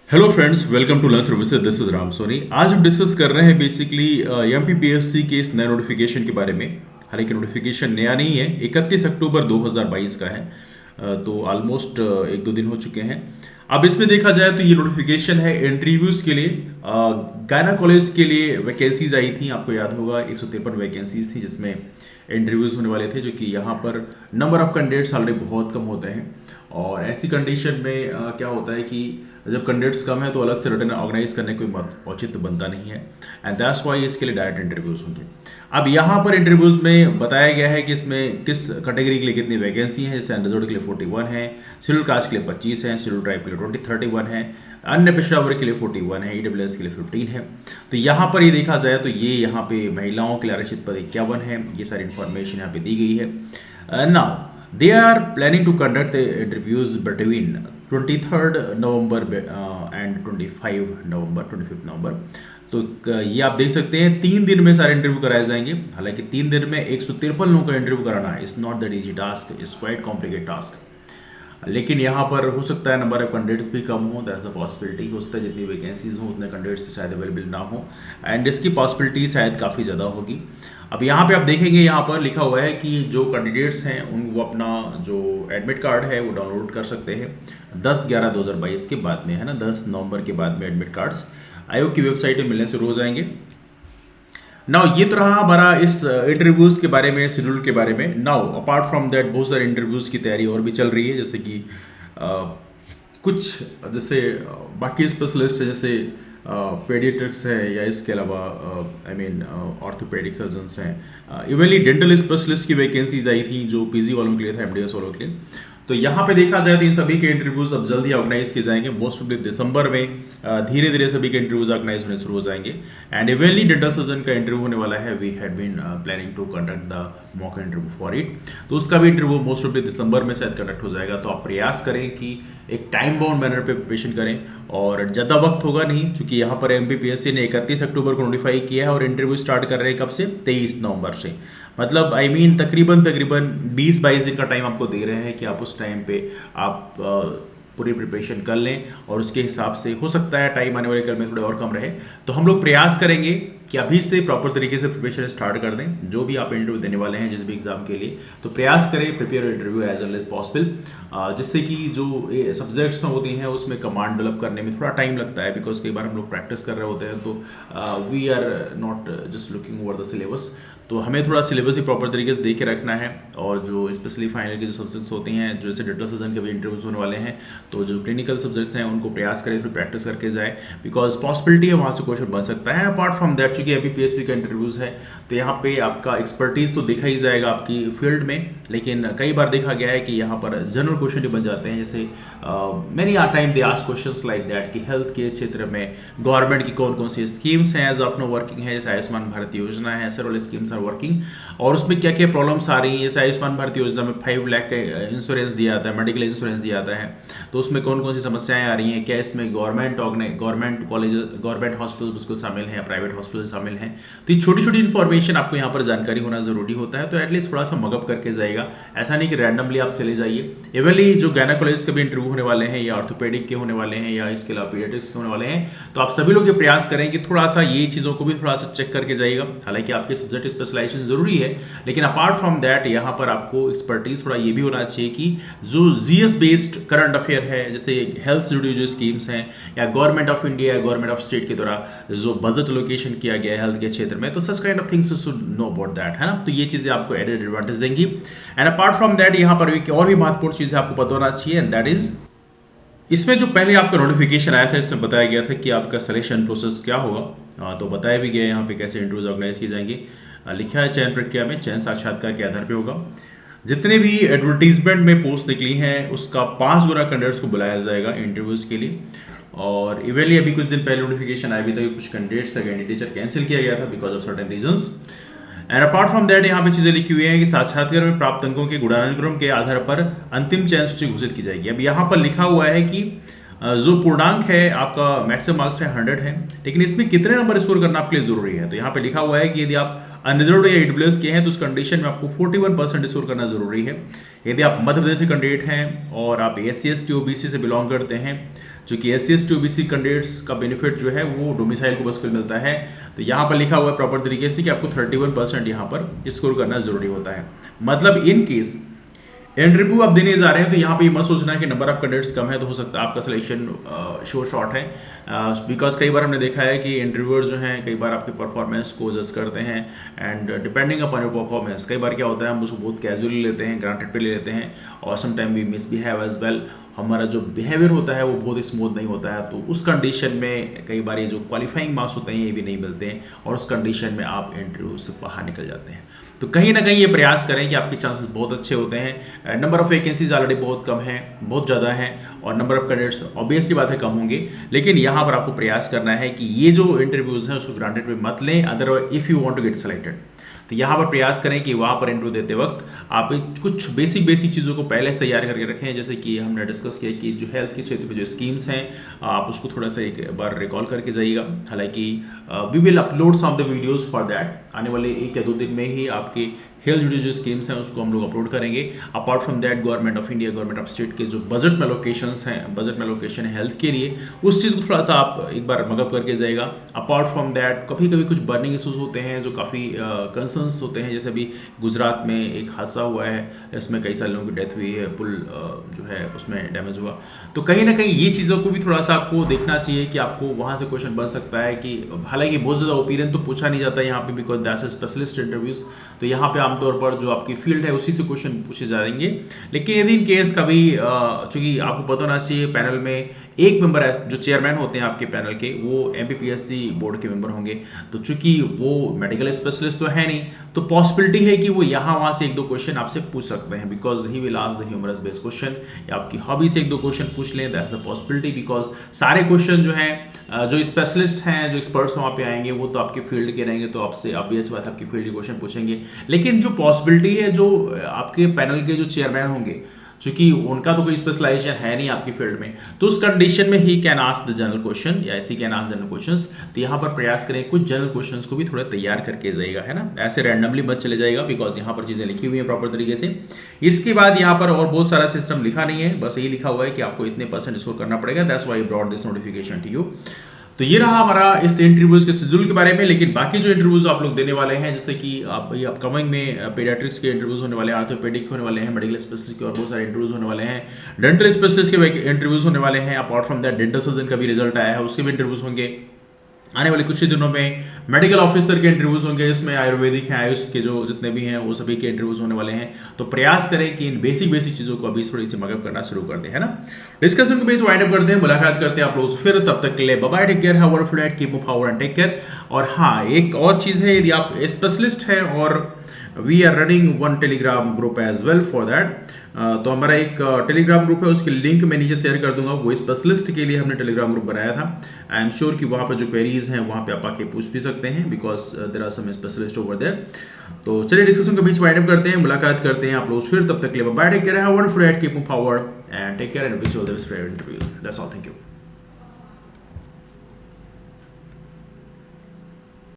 Hello friends, welcome to Learn Services. This is Ram Soni. आज हम discuss कर रहे हैं बेसिकली एमपीपीएससी के इस नए नोटिफिकेशन के बारे में। हालांकि नोटिफिकेशन नया नहीं है, 31 अक्टूबर 2022 का है। तो ऑलमोस्ट एक दो दिन हो चुके हैं। अब इसमें देखा जाए तो ये नोटिफिकेशन है इंटरव्यूज के लिए। गायना कॉलेज के लिए वैकेंसीज आई थी, आपको याद होगा 153 वैकेंसीज थी जिसमें इंटरव्यूज होने वाले थे, जो कि यहाँ पर नंबर ऑफ कैंडिडेट्स ऑलरेडी बहुत कम होते हैं। और ऐसी कंडीशन में क्या होता है कि जब कैंडिडेट्स कम है तो अलग से रिटर्न ऑर्गेनाइज करने कोई औचित्य बनता नहीं है। एंड दैट्स वाई इसके लिए डायरेक्ट इंटरव्यूज होंगे। अब यहाँ पर इंटरव्यूज में बताया गया है कि इसमें किस कैटेगरी के लिए कितनी वैकेंसी है। जैसे अनरिजर्व्ड के लिए 41 है, शेड्यूल कास्ट के लिए 25 है, शेड्यूल ट्राइब के लिए 31 है, अन्य पिछड़ा वर्ग के लिए 41 है, ईडब्ल्यूएस के लिए 15 है। तो यहाँ पर ये देखा जाए तो ये यहाँ पे महिलाओं के लिए आरक्षित पद 51 है। ये सारी इन्फॉर्मेशन यहाँ पे दी गई है। Now they are planning to conduct the interviews between 23rd November and 25 नवंबर। तो ये आप देख सकते हैं 3 दिन में सारे इंटरव्यू कराए जाएंगे। हालांकि 3 दिन में 153 लोगों का इंटरव्यू कराना है, it's not that easy task, it's quite complicated task. लेकिन यहाँ पर हो सकता है नंबर ऑफ कैंडिडेट्स भी कम हो, दैट्स अ पॉसिबिलिटी। हो सकता है जितनी वैकेंसीज हो उतने कैंडिडेट्स भी शायद अवेलेबल ना हो, एंड इसकी पॉसिबिलिटी शायद काफ़ी ज़्यादा होगी। अब यहाँ पे आप देखेंगे, यहाँ पर लिखा हुआ है कि जो कैंडिडेट्स हैं उन वो अपना जो एडमिट कार्ड है वो डाउनलोड कर सकते हैं 10/11/2022 के बाद में, है ना। 10 नवंबर के बाद में एडमिट कार्ड्स आयोग की वेबसाइट पे मिलने शुरू हो जाएंगे। नाउ ये तो रहा हमारा इस इंटरव्यूज के बारे में, शेड्यूल के बारे में। नाउ अपार्ट फ्रॉम दैट बहुत सारे इंटरव्यूज की तैयारी और भी चल रही है, जैसे कि कुछ जैसे बाकी स्पेशलिस्ट है, जैसे पेडियाट्रिक्स है, या इसके अलावा आई मीन ऑर्थोपेडिक सर्जन्स हैं। इवनली डेंटल स्पेशलिस्ट की वैकेंसीज आई थी जो पीजी वालों के लिए था, एमडीएस वालों के लिए। तो यहाँ पे देखा जाए तो इन सभी के इंटरव्यूज अब जल्दी ऑर्गेनाइज किए जाएंगे। मोस्ट ऑफ दिसंबर में धीरे धीरे सभी के इंटरव्यूज ऑर्गेनाइज होने शुरू हो जाएंगे। एंड इवनली डेंटल सर्जन का इंटरव्यू होने वाला है। We had been planning to conduct the mock interview for it. तो उसका भी इंटरव्यू मोस्ट ऑफ दिसंबर में शायद कंडक्ट हो जाएगा। तो आप प्रयास करें कि एक टाइम बाउंड मैनर पे प्रिपरेशन करें, और ज़्यादा वक्त होगा नहीं, क्योंकि यहाँ पर एमपीपीएससी ने 31 अक्टूबर को नोटिफाई किया है और इंटरव्यू स्टार्ट कर रहे हैं कब से, 23 नवंबर से। मतलब आई मीन तकरीबन 20-22 दिन का टाइम आपको दे रहे हैं कि आप उस टाइम पे आप पूरी प्रिपरेशन कर लें, और उसके हिसाब से हो सकता है टाइम आने वाले कल में थोड़े और कम रहे। तो हम लोग प्रयास करेंगे कि अभी से प्रॉपर तरीके से प्रिपरेशन स्टार्ट कर दें। जो भी आप इंटरव्यू देने वाले हैं जिस भी एग्जाम के लिए, तो प्रयास करें prepare interview as early as possible, जिससे कि जो सब्जेक्ट्स होती हैं उसमें कमांड डेवलप करने में थोड़ा टाइम लगता है, बिकॉज कई बार हम लोग प्रैक्टिस कर रहे होते हैं। तो we are not just looking over the syllabus. तो हमें थोड़ा सिलेबस ही प्रॉपर तरीके से देख के रखना है। और जो स्पेशली फाइनल के जो सब्जेक्ट्स होते हैं, जैसे डेंटल सर्जन के भी इंटरव्यूज होने वाले हैं, तो जो क्लिनिकल सब्जेक्ट्स हैं उनको प्रयास करें, फिर प्रैक्टिस करके जाए, बिकॉज पॉसिबिलिटी है वहाँ से क्वेश्चन बन सकता है। अपार्ट फ्रॉम दैट, चूंकि एमपीपीएससी का इंटरव्यूज है, तो यहाँ पे आपका एक्सपर्टीज तो देखा ही जाएगा आपकी फील्ड में, लेकिन कई बार देखा गया है कि यहाँ पर जनरल क्वेश्चन भी बन जाते हैं। जैसे many are time they ask questions like that कि हेल्थ के क्षेत्र में गवर्नमेंट की कौन कौन सी स्कीम्स हैं एज ऑफ नो वर्किंग है, जैसे आयुष्मान भारत योजना है, सेवरल स्कीम्स आर वर्किंग, और उसमें क्या क्या प्रॉब्लम्स आ रही हैं। जैसे आयुष्मान भारत योजना में 5 लाख का इंश्योरेंस दिया जाता है, मेडिकल इंश्योरेंस दिया जाता है, तो उसमें कौन कौन सी समस्याएं आ रही हैं, क्या इसमें गवर्नमेंट कॉलेज, गवर्नमेंट हॉस्पिटल उसको शामिल हैं या प्राइवेट हॉस्पिटल शामिल हैं। तो ये छोटी छोटी इन्फॉर्मेशन आपको यहाँ पर जानकारी होना जरूरी होता है। तो एटलीस्ट थोड़ा सा मगअप करके जाएगा, ऐसा नहीं कि रैंडमली आप चले जाइए। इवनली जो गायनाकोलॉजिस्ट के भी इंटरव्यू होने वाले हैं, या ऑर्थोपेडिक के होने वाले हैं, या इसके अलावा पीडियाट्रिक्स के होने वाले हैं, तो आप सभी लोग ये प्रयास करें कि थोड़ा सा ये चीज़ों को भी थोड़ा सा चेक करके जाइएगा। हालांकि आपके सब्जेक्ट स्पेशलाइजेशन जरूरी है, लेकिन अपार्ट फ्रॉम दैट यहाँ पर आपको एक्सपर्टीज थोड़ा ये भी होना चाहिए कि जो जीएस बेस्ड करंट अफेयर है, जैसे हेल्थ से जुड़ी जो स्कीम्स हैं, या गवर्नमेंट ऑफ इंडिया या गवर्नमेंट ऑफ स्टेट के द्वारा जो बजट एलोकेशन किया गया है हेल्थ के क्षेत्र में, तो such kind of things you should know about that, है ना। तो ये चीज़ें आपको एडेड एडवांटेज देंगी। एंड अपार्ट फ्रॉम दैट यहाँ पर एक और भी महत्वपूर्ण चीज़ आपको पता होना चाहिए, एंड दैट इज इसमें जो पहले आपका नोटिफिकेशन आया था, इसमें बताया गया था कि आपका सिलेक्शन प्रोसेस क्या होगा। तो बताया भी गया यहाँ पे कैसे इंटरव्यूज ऑर्गेनाइज किए जाएंगे। लिखा है चयन प्रक्रिया में चयन साक्षात्कार के आधार पर होगा। जितने भी एडवर्टीजमेंट में पोस्ट निकली हैं उसका 5 गुना कैंडिडेट्स को बुलाया जाएगा इंटरव्यूज के लिए। और इवेंटली अभी कुछ दिन पहले नोटिफिकेशन आया भी था कि कुछ कैंडिडेट्स का कैंडिडेचर कैंसिल किया गया था because of certain reasons. And apart from that यहाँ पे चीजें लिखी हुई हैं कि साक्षात्कार में प्राप्त अंकों के गुणानुक्रम के आधार पर अंतिम चयन सूची घोषित की जाएगी। अब यहाँ पर लिखा हुआ है कि जो पूर्णांक है आपका मैक्सिमम मार्क्स है 100 है, लेकिन इसमें कितने नंबर स्कोर करना आपके लिए जरूरी है। तो यहाँ पे लिखा हुआ है कि यदि आप अनरिजर्व्ड या ईडब्ल्यूएस के हैं तो उस कंडीशन में आपको 41% स्कोर करना जरूरी है। यदि आप मध्य प्रदेश से कैंडिडेट हैं और आप SC ST OBC से बिलोंग करते हैं, चूंकि SC/ST OBC कैंडिडेट्स का बेनिफिट जो है वो डोमिसाइल को बस मिलता है, तो यहाँ पर लिखा हुआ है प्रॉपर तरीके से कि आपको 31% यहाँ पर स्कोर करना जरूरी होता है। मतलब इन केस इंटरव्यू आप देने जा रहे हैं तो यहाँ पे ये मत सोचना है कि नंबर ऑफ कैंडिडेट्स कम है तो हो सकता है आपका सिलेक्शन शो शॉर्ट है, बिकॉज कई बार हमने देखा है कि इंटरव्यूअर जो हैं कई बार आपके परफॉर्मेंस को जज करते हैं, and depending upon your performance कई बार क्या होता है हम उसको बहुत कैजुअली लेते हैं, ग्रांटेड पे ले लेते हैं, और some time we misbehave as well. हमारा जो बिहेवियर होता है वो बहुत स्मूथ नहीं होता है, तो उस कंडीशन में कई बार ये जो क्वालिफाइंग मार्क्स होते हैं ये भी नहीं मिलते हैं, और उस कंडीशन में आप इंटरव्यू से बाहर निकल जाते हैं। तो कहीं ना कहीं ये प्रयास करें कि आपके चांसेस बहुत अच्छे होते हैं। नंबर ऑफ वैकेंसीज ऑलरेडी बहुत कम है, बहुत ज़्यादा है, और नंबर ऑफ कैंडिडेट्स ऑब्वियसली बात है कम होंगे, लेकिन यहाँ पर आपको प्रयास करना है कि ये जो इंटरव्यूज़ हैं उसको ग्रांटेड पे मत लें, otherwise if you want to get selected तो यहाँ पर प्रयास करें कि वहाँ पर इंटरव्यू देते वक्त आप कुछ बेसिक चीज़ों को पहले से तैयार करके रखें, जैसे कि हमने डिस्कस किया कि जो हेल्थ के क्षेत्र में जो स्कीम्स हैं आप उसको थोड़ा सा एक बार रिकॉल करके जाइएगा। हालांकि we will upload some of the videos for that, आने वाले 1 या 2 दिन में ही आपके हेल्थ जुड़ी जो स्कीम्स हैं उसको हम लोग अपलोड करेंगे। Apart from that government of India, government of state के जो बजट में लोकेशंस हैं, बजट में लोकेशन है हेल्थ के लिए, उस चीज़ को थोड़ा सा आप एक बार मगअप करके जाएगा। अपार्ट फ्रॉम दैट कभी कभी कुछ बर्निंग इशूज़ होते हैं जो काफ़ी कंसर्न्स होते हैं, जैसे अभी गुजरात में एक हादसा हुआ है, इसमें कई सारे लोगों की डेथ हुई है, पुल जो है उसमें डैमेज हुआ, तो कहीं ना कहीं ये चीज़ों को भी थोड़ा सा आपको देखना चाहिए कि आपको वहाँ से क्वेश्चन बन सकता है कि हालांकि बहुत ज़्यादा ओपिनियन तो पूछा नहीं जाता यहाँ पे, बिकॉज दैट्स स्पेशलिस्ट इंटरव्यूज़, तो यहाँ पे आमतौर पर जो आपकी फील्ड है उसी से क्वेश्चन पूछे जाएंगे। लेकिन यदि इन केस कभी चूंकि आपको पता होना चाहिए पैनल में एक मेंबर जो चेयरमैन होते हैं आपके पैनल के वो MPPSC बोर्ड के मेंबर होंगे, तो चूंकि वो मेडिकल स्पेशलिस्ट तो है नहीं, तो पॉसिबिलिटी है कि वो यहाँ वहाँ से 1-2 क्वेश्चन आपसे पूछ सकते हैं, because he will ask the humorous based question, या आपकी हॉबी से 1-2 क्वेश्चन पूछ लें, दैट्स द पॉसिबिलिटी, बिकॉज सारे क्वेश्चन जो हैं जो स्पेशलिस्ट हैं, जो एक्सपर्ट्स वहाँ पे आएंगे वो तो आपके फील्ड के रहेंगे, तो आपसे ऑब्वियस बात आपकी फील्ड के क्वेश्चन पूछेंगे। लेकिन जो पॉसिबिलिटी है जो आपके पैनल के जो चेयरमैन होंगे, चूंकि उनका तो कोई स्पेशलाइजेशन है नहीं आपकी फील्ड में, तो उस कंडीशन में he can ask the general question या ऐसी कैन आस्क जनरल क्वेश्चंस, तो यहाँ पर प्रयास करें कुछ जनरल क्वेश्चंस को भी थोड़ा तैयार करके जाएगा, है ना, ऐसे रैंडमली मत चले जाएगा, बिकॉज यहाँ पर चीज़ें लिखी हुई हैं प्रॉपर तरीके से। इसके बाद यहाँ पर और बहुत सारा सिस्टम लिखा नहीं है, बस यही लिखा हुआ है कि आपको इतने % स्कोर करना पड़ेगा, that's why I brought this notification to you. तो ये रहा हमारा इस इंटरव्यूज के शेड्यूल के बारे में। लेकिन बाकी जो इंटरव्यूज आप लोग देने वाले हैं, जैसे कि आप ये अपकमिंग में पेडियाट्रिक्स के इंटरव्यूज होने वाले हैं, आर्थोपेडिक होने वाले हैं, मेडिकल स्पेशलिस्ट के और बहुत सारे इंटरव्यूज होने वाले हैं, डेंटल स्पेशलिस्ट के इंटरव्यूज होने वाले हैं, apart from that dental surgeon का भी रिजल्ट आया है उसके भी इंटरव्यूज होंगे। आने वाले कुछ ही दिनों में मेडिकल ऑफिसर के इंटरव्यूज होंगे, इसमें आयुर्वेदिक हैं, आयुष के जो जितने भी हैं वो सभी के इंटरव्यूज होने वाले हैं। तो प्रयास करें कि इन बेसिक चीज़ों को अभी थोड़ी सी मगअप करना शुरू कर दें, है ना। डिस्कशन को भी वाइंड अप करते हैं, मुलाकात करते हैं आप लोग फिर, तब तक के लिए bye bye, take care, have a wonderful day, keep up power and take care. और हाँ, एक और चीज़ है, यदि आप स्पेशलिस्ट हैं और we are running one Telegram group as well for that, तो हमारा एक टेलीग्राम ग्रुप है, उसकी लिंक मैं नीचे शेयर कर दूंगा, वो स्पेशलिस्ट के लिए हमने टेलीग्राम ग्रुप बनाया था। आई एम श्योर कि वहाँ पर जो क्वेरीज हैं वहाँ पे आप आके पूछ भी सकते हैं, because there are some specialist over there. तो चलिए डिस्कशन के बीच वाइंड अप करते हैं, मुलाकात करते हैं आप लोग फिर, तब तक के लिए bye, take care, have a wonderful day, keep moving forward and take care and wish you all the best for your interviews. That's all, thank you.